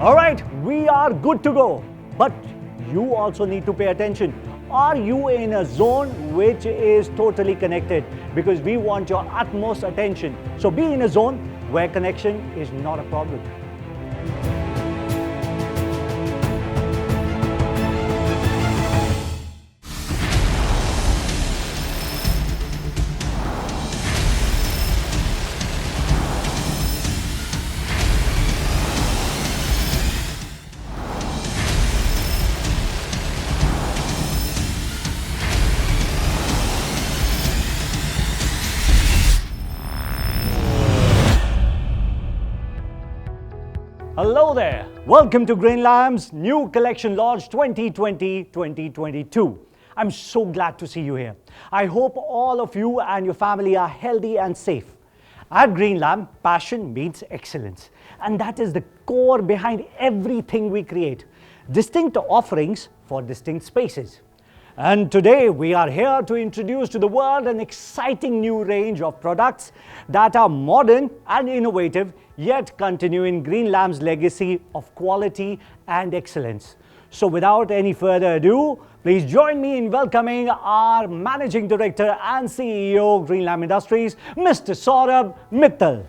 All right, we are good to go. But you also need to pay attention. Are you in a zone which is totally connected? Because we want your utmost attention. So be in a zone where connection is not a problem. Hello there. Welcome to Greenlam's new collection launch 2020-2022. I'm so glad to see you here. I hope all of you and your family are healthy and safe. At Greenlam, passion meets excellence. And that is the core behind everything we create. Distinct offerings for distinct spaces. And today we are here to introduce to the world an exciting new range of products that are modern and innovative, yet continue in Greenlam's legacy of quality and excellence. So without any further ado, please join me in welcoming our Managing Director and CEO Greenlam Industries, Mr. Saurabh Mittal.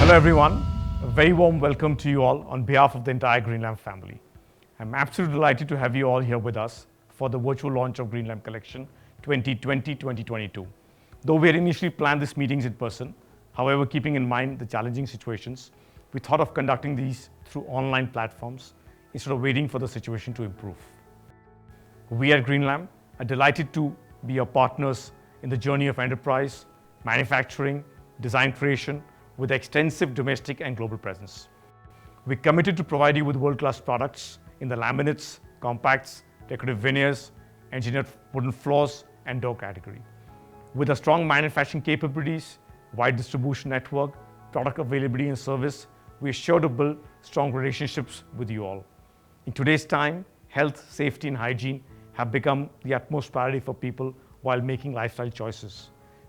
Hello everyone, a very warm welcome to you all on behalf of the entire Greenlam family. I'm absolutely delighted to have you all here with us for the virtual launch of Greenlam Collection 2020-2022. Though we had initially planned these meetings in person, however, keeping in mind the challenging situations, we thought of conducting these through online platforms instead of waiting for the situation to improve. We at Greenlam are delighted to be your partners in the journey of enterprise, manufacturing, design creation, with extensive domestic and global presence. We're committed to provide you with world-class products in the laminates, compacts, decorative veneers, engineered wooden floors, and door category. With our strong manufacturing capabilities, wide distribution network, product availability and service, we are sure to build strong relationships with you all. In today's time, health, safety, and hygiene have become the utmost priority for people while making lifestyle choices.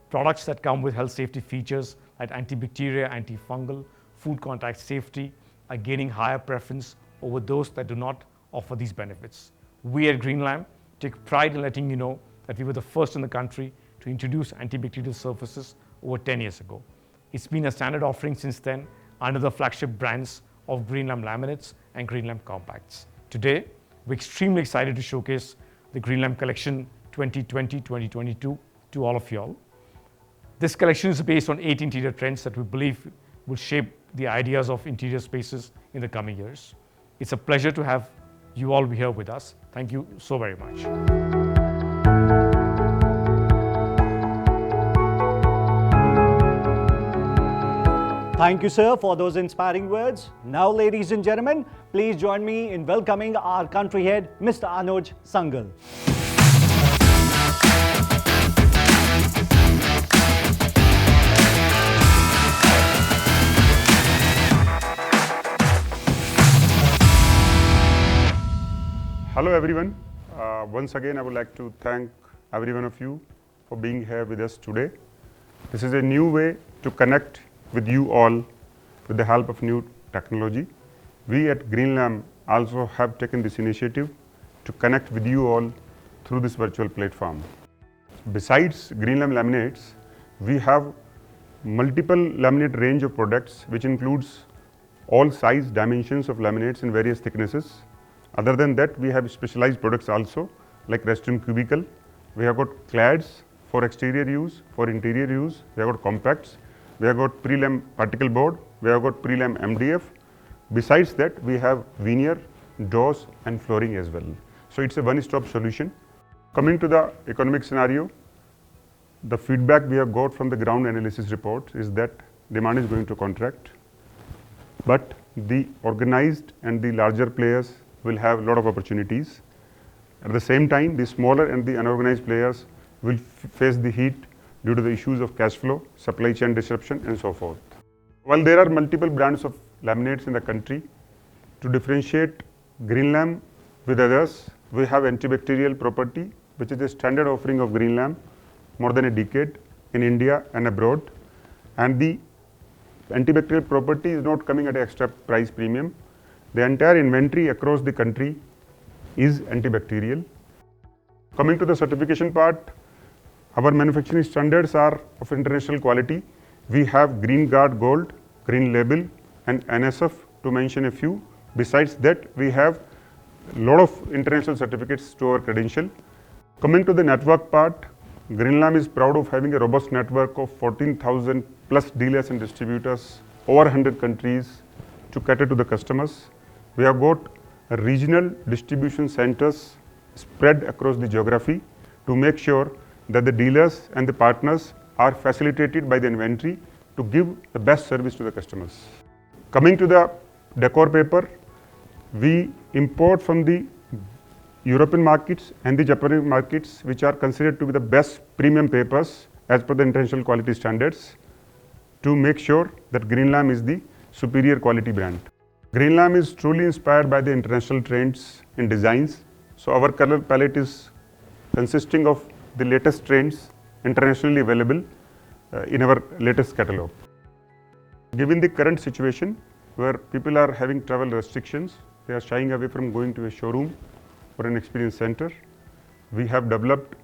Products that come with health safety features like antibacterial, antifungal, food contact safety are gaining higher preference over those that do not offer these benefits. We at Greenlam take pride in letting you know that we were the first in the country to introduce antibacterial surfaces over 10 years ago. It's been a standard offering since then under the flagship brands of Greenlam Laminates and Greenlam Compacts. Today, we're extremely excited to showcase the Greenlam Collection 2020-2022 to all of you all. This collection is based on 8 interior trends that we believe will shape the ideas of interior spaces in the coming years. It's a pleasure to have you all here with us. Thank you so very much. Thank you, sir, for those inspiring words. Now, ladies and gentlemen, please join me in welcoming our country head, Mr. Anuj Sangal. Hello everyone. Once again, I would like to thank every one of you for being here with us today. This is a new way to connect with you all with the help of new technology. We at Greenlam also have taken this initiative to connect with you all through this virtual platform. Besides Greenlam laminates, we have multiple laminate range of products which includes all size dimensions of laminates in various thicknesses. Other than that, we have specialized products also like restaurant cubicle. We have got clads for exterior use, for interior use. We have got compacts. We have got prelam particle board. We have got prelam MDF. Besides that, we have veneer, doors and flooring as well. So it's a one-stop solution. Coming to the economic scenario, the feedback we have got from the ground analysis report is that demand is going to contract, but the organized and the larger players will have a lot of opportunities. At the same time, the smaller and the unorganized players will face the heat due to the issues of cash flow, supply chain disruption and so forth. While there are multiple brands of laminates in the country, to differentiate Greenlam with others, we have antibacterial property, which is a standard offering of Greenlam more than a decade in India and abroad. And the antibacterial property is not coming at an extra price premium. The entire inventory across the country is antibacterial. Coming to the certification part, our manufacturing standards are of international quality. We have Green Guard Gold, Green Label, and NSF to mention a few. Besides that, we have a lot of international certificates to our credential. Coming to the network part, Greenlam is proud of having a robust network of 14,000 plus dealers and distributors over 100 countries to cater to the customers. We have got regional distribution centers spread across the geography to make sure that the dealers and the partners are facilitated by the inventory to give the best service to the customers. Coming to the decor paper, we import from the European markets and the Japanese markets, which are considered to be the best premium papers as per the international quality standards, to make sure that Greenlam is the superior quality brand. Greenlam is truly inspired by the international trends in designs. So our color palette is consisting of the latest trends internationally available in our latest catalog. Given the current situation where people are having travel restrictions, they are shying away from going to a showroom or an experience center, we have developed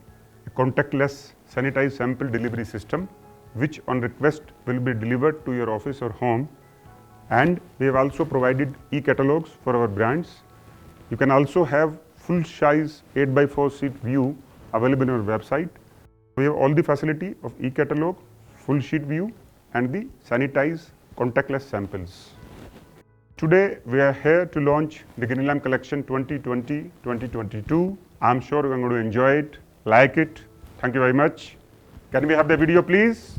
a contactless sanitized sample delivery system, which on request will be delivered to your office or home. And we have also provided e-catalogues for our brands. You can also have full size 8x4 sheet view available on our website. We have all the facility of e-catalog, full sheet view, and the sanitized contactless samples. Today we are here to launch the Greenlam collection 2020-2022. I'm sure you're going to enjoy it, like it. Thank you very much. Can we have the video, please?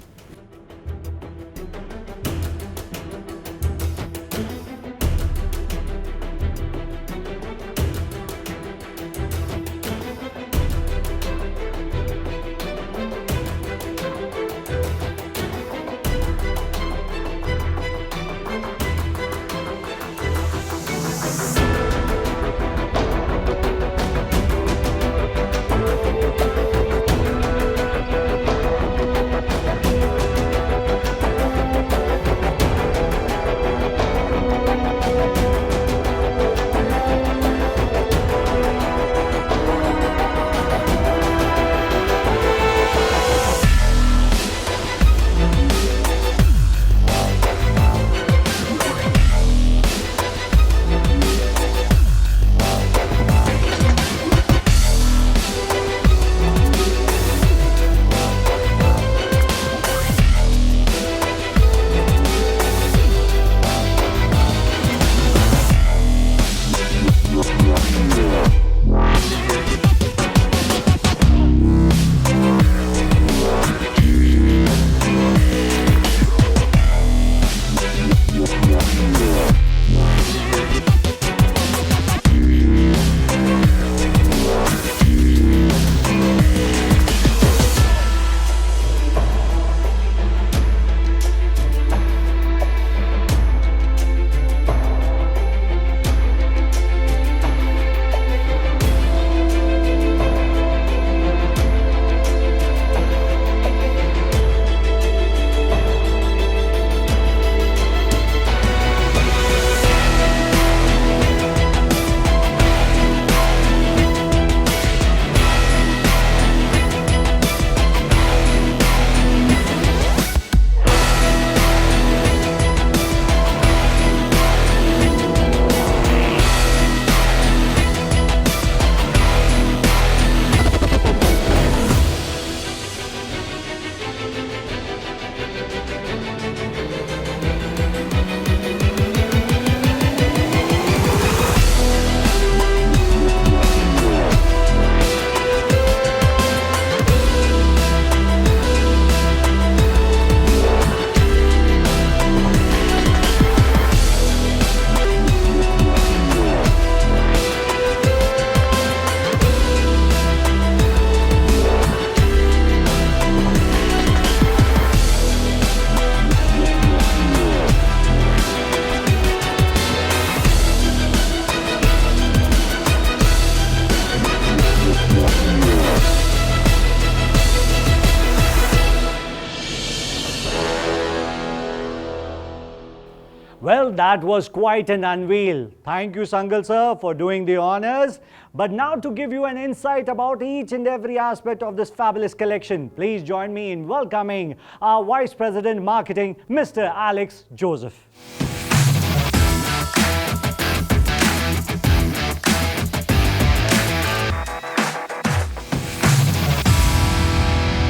Well, that was quite an unveil. Thank you, Sangal sir, for doing the honors. But now to give you an insight about each and every aspect of this fabulous collection, please join me in welcoming our Vice President Marketing, Mr. Alex Joseph.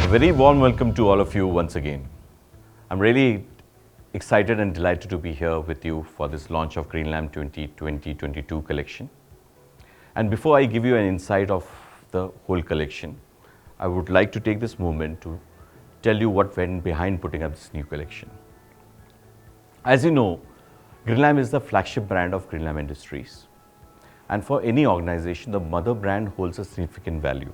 A very warm welcome to all of you once again. I'm really excited and delighted to be here with you for this launch of Greenlam 2020-22 collection. And before I give you an insight of the whole collection, I would like to take this moment to tell you what went behind putting up this new collection. As you know, Greenlam is the flagship brand of Greenlam Industries. And for any organization, the mother brand holds a significant value.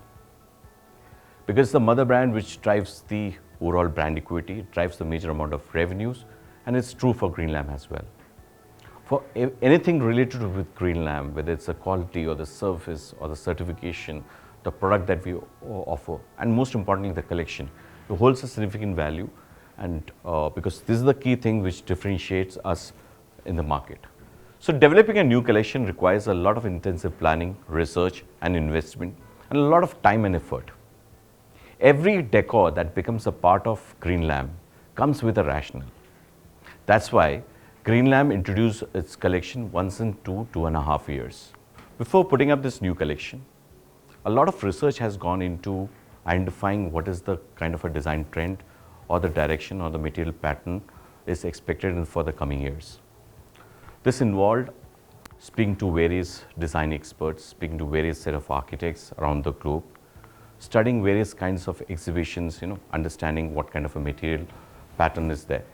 Because the mother brand which drives the overall brand equity, it drives the major amount of revenues, and it's true for Greenlam as well. For anything related with Greenlam, whether it's the quality or the service or the certification, the product that we offer, and most importantly the collection, it holds a significant value, and because this is the key thing which differentiates us in the market. So developing a new collection requires a lot of intensive planning, research and investment, and a lot of time and effort. Every decor that becomes a part of Greenlam comes with a rationale. That's why Greenlam introduced its collection once in 2.5 years. Before putting up this new collection, a lot of research has gone into identifying what is the kind of a design trend or the direction or the material pattern is expected for the coming years. This involved speaking to various design experts, speaking to various set of architects around the globe, studying various kinds of exhibitions, understanding what kind of a material pattern is there.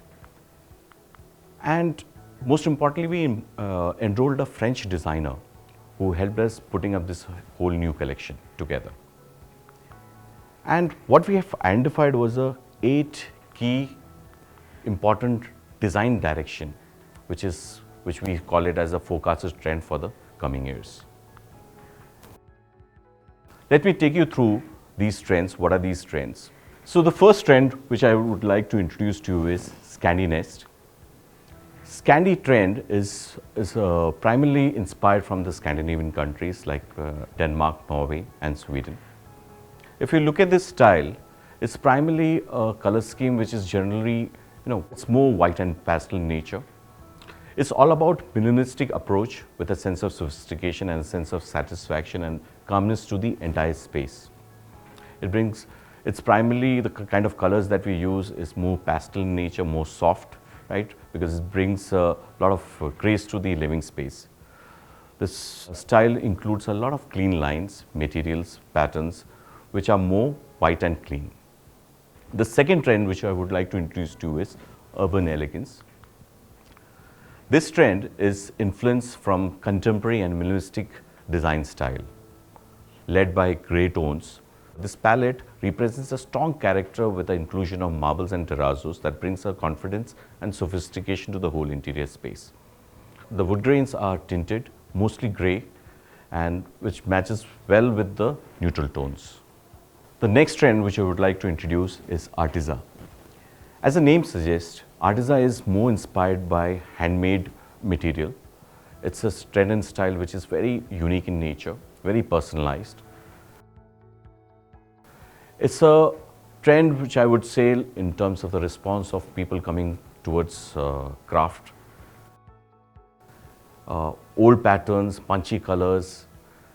And most importantly, we enrolled a French designer who helped us putting up this whole new collection together. And what we have identified was 8 key important design direction, which we call it as a forecasted trend for the coming years. Let me take you through these trends. What are these trends? So the first trend which I would like to introduce to you is Scandi Nest. Scandi trend is primarily inspired from the Scandinavian countries like Denmark, Norway and Sweden. If you look at this style, it's primarily a color scheme which is generally, it's more white and pastel in nature. It's all about minimalistic approach with a sense of sophistication and a sense of satisfaction and calmness to the entire space. It's primarily the kind of colors that we use is more pastel in nature, more soft, right? Because it brings a lot of grace to the living space. This style includes a lot of clean lines, materials, patterns, which are more white and clean. The second trend which I would like to introduce to you is urban elegance. This trend is influenced from contemporary and minimalistic design style, led by grey tones. This palette represents a strong character with the inclusion of marbles and terrazzos that brings a confidence and sophistication to the whole interior space. The wood grains are tinted, mostly grey, and which matches well with the neutral tones. The next trend which I would like to introduce is Artiza. As the name suggests, Artiza is more inspired by handmade material. It's a trend and style which is very unique in nature, very personalized. It's a trend which I would say in terms of the response of people coming towards craft. Old patterns, punchy colors,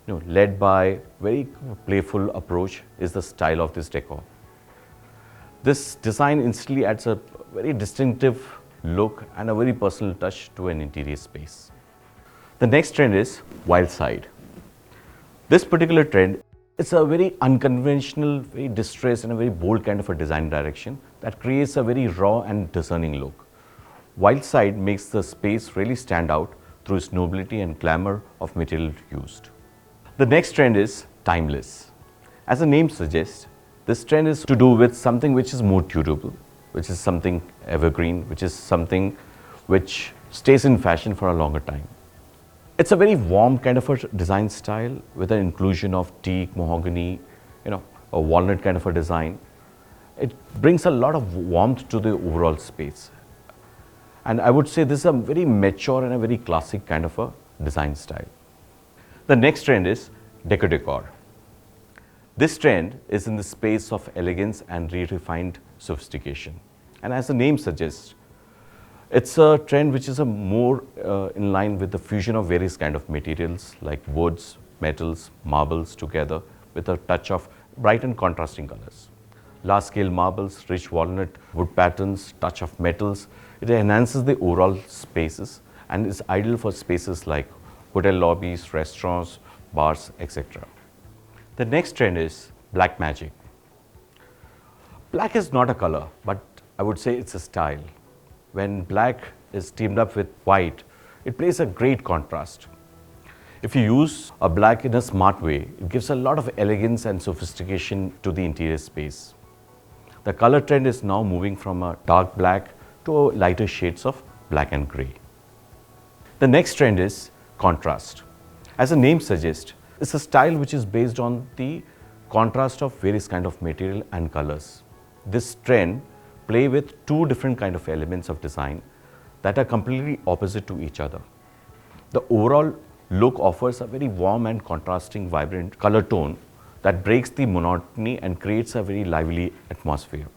led by very playful approach is the style of this decor. This design instantly adds a very distinctive look and a very personal touch to an interior space. The next trend is wild side. This particular trend, it's a very unconventional, very distressed and a very bold kind of a design direction that creates a very raw and discerning look. Wild side makes the space really stand out through its nobility and glamour of material used. The next trend is timeless. As the name suggests, this trend is to do with something which is more durable, which is something evergreen, which is something which stays in fashion for a longer time. It's a very warm kind of a design style with an inclusion of teak, mahogany, a walnut kind of a design. It brings a lot of warmth to the overall space. And I would say this is a very mature and a very classic kind of a design style. The next trend is deco decor. This trend is in the space of elegance and refined sophistication. And as the name suggests, it's a trend which is a more in line with the fusion of various kind of materials like woods, metals, marbles together with a touch of bright and contrasting colors. Large scale marbles, rich walnut, wood patterns, touch of metals. It enhances the overall spaces and is ideal for spaces like hotel lobbies, restaurants, bars, etc. The next trend is black magic. Black is not a color, but I would say it's a style. When black is teamed up with white, it plays a great contrast. If you use a black in a smart way, it gives a lot of elegance and sophistication to the interior space. The color trend is now moving from a dark black to lighter shades of black and grey. The next trend is contrast. As the name suggests, it's a style which is based on the contrast of various kind of material and colors. This trend play with two different kind of elements of design that are completely opposite to each other. The overall look offers a very warm and contrasting vibrant color tone that breaks the monotony and creates a very lively atmosphere.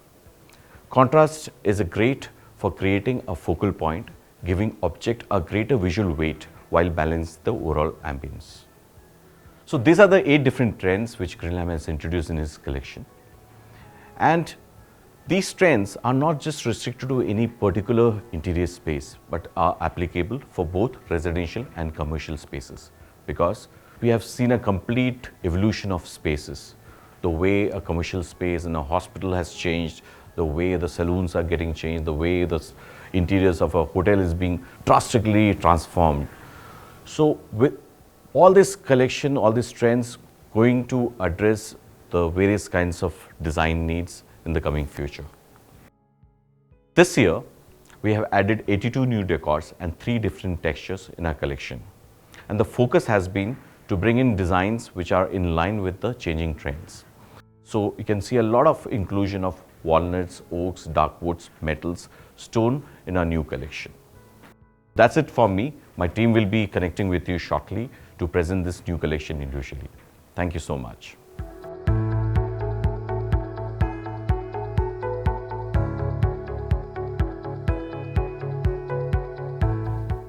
Contrast is great for creating a focal point, giving object a greater visual weight while balancing the overall ambience. So these are the 8 different trends which Greenlam has introduced in his collection. And these trends are not just restricted to any particular interior space, but are applicable for both residential and commercial spaces, because we have seen a complete evolution of spaces. The way a commercial space in a hospital has changed, the way the saloons are getting changed, the way the interiors of a hotel is being drastically transformed. So with all this collection, all these trends going to address the various kinds of design needs in the coming future. This year, we have added 82 new decors and 3 different textures in our collection. And the focus has been to bring in designs which are in line with the changing trends. So you can see a lot of inclusion of walnuts, oaks, dark woods, metals, stone in our new collection. That's it for me. My team will be connecting with you shortly to present this new collection individually. Thank you so much.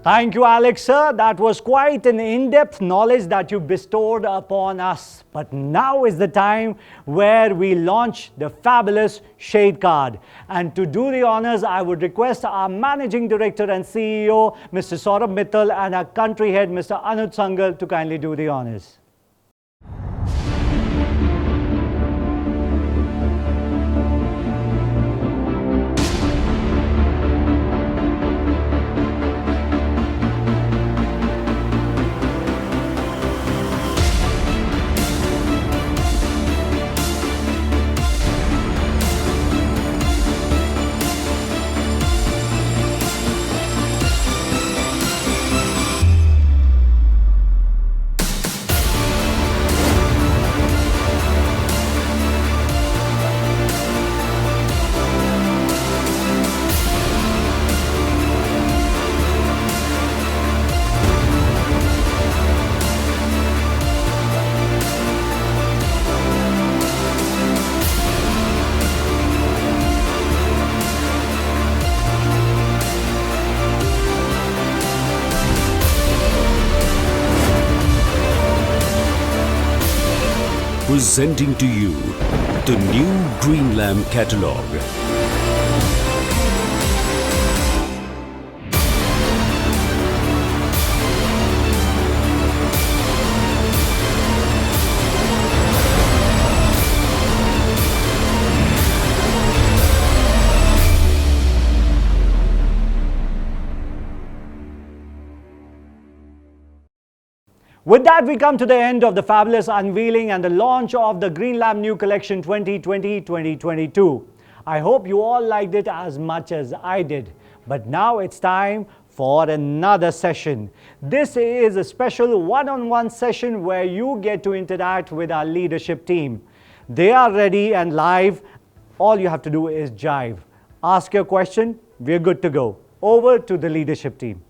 Thank you, Alex, sir. That was quite an in-depth knowledge that you bestowed upon us. But now is the time where we launch the fabulous Shade Card. And to do the honors, I would request our Managing Director and CEO, Mr. Saurabh Mittal, and our Country Head, Mr. Anuj Sangal, to kindly do the honors. Presenting to you the new Greenlam Catalogue. With that, we come to the end of the fabulous unveiling and the launch of the Greenlam New Collection 2020-2022. I hope you all liked it as much as I did. But now it's time for another session. This is a special one-on-one session where you get to interact with our leadership team. They are ready and live. All you have to do is jive. Ask your question, we're good to go. over to the leadership team.